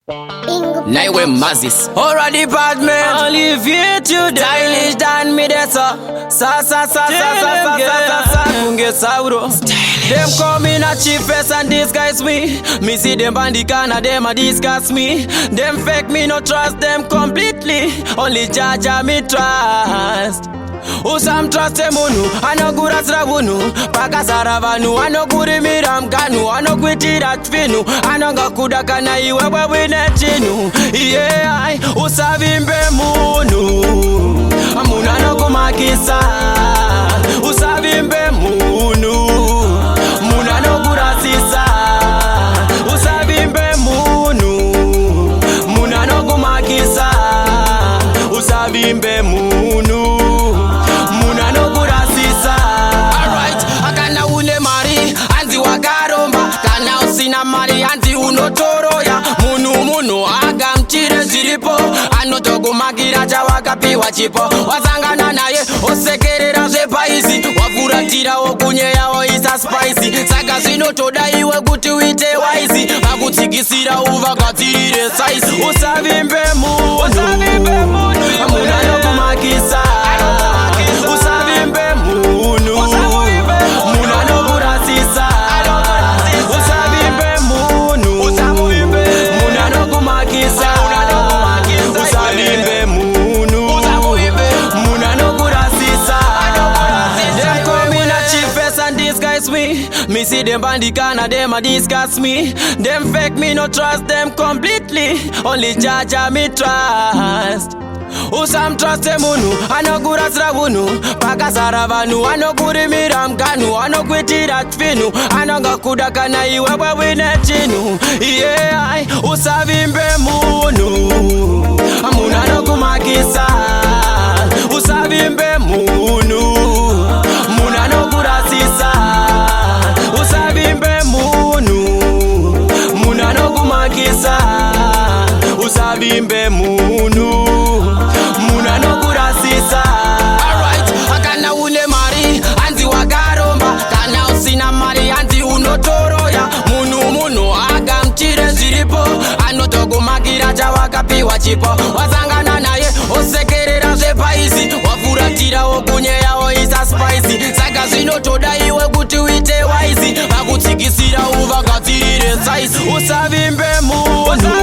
Naiwe Mazis Horror department I'll leave you to the Stylish than me there sa Kunge sauro Them call me not cheapest and disguise me. Me see them bandicana, them a discuss me. Them fake me no trust them completely. Only Jaja me trust. Usam trust emunu, ano gura sravunu. Paka saravanu, ano guri miram kanu. Ano kwiti ratfinu, ano gakuda kana iwewe winechinu. Yeah, usavimbe munu. Amuna no kumakisa. Usavimbe munu. Muna no gurasisa. Usavimbe munu. Muna no kumakisa. Usavimbe munu. Mari anti unotoroya munu aga mchire zilipo anotoku magira chawakapiwa chipo wasangana naye osekerera zvepaisi wafuratira okunyeya oisa spicy saka zvinotodaiwe kuti uite waisi vakutsikisira uvagadzirire saisi usavimbe munu muna nokumakisa usavimbe munu muna nokurasisa Me see them bandicana, them a discuss me. Them fake me no trust them completely. Only Jaja me trust. Usam trust emunu, ano gura sravunu. Paka saravanu, ano guri miram kanu. Ano kwiti ratfinu, ano gakuda kana iwewe winechinu. Yeah, usavimbe munu. Amuna no kumakisa. Usavimbe munu. Muna no kurasisa. Usavimbe munu. Muna no kumakisa. Usavimbe munu. Muna no kurasisa. Alright, akana ule mari anzi wagaromba. Kana usina mari anzi unotoroya. Munu aga mchire zilipo. Anotoku magira chawakapiwa chipo. Wasangana naye osekerera zvepaisi. Wafuratira okunyeya oisa spicy. Saka zvinotodaiwe kuti uite waisi. Vakutsikisira uvagadzirire saisi. Usavimbe munu.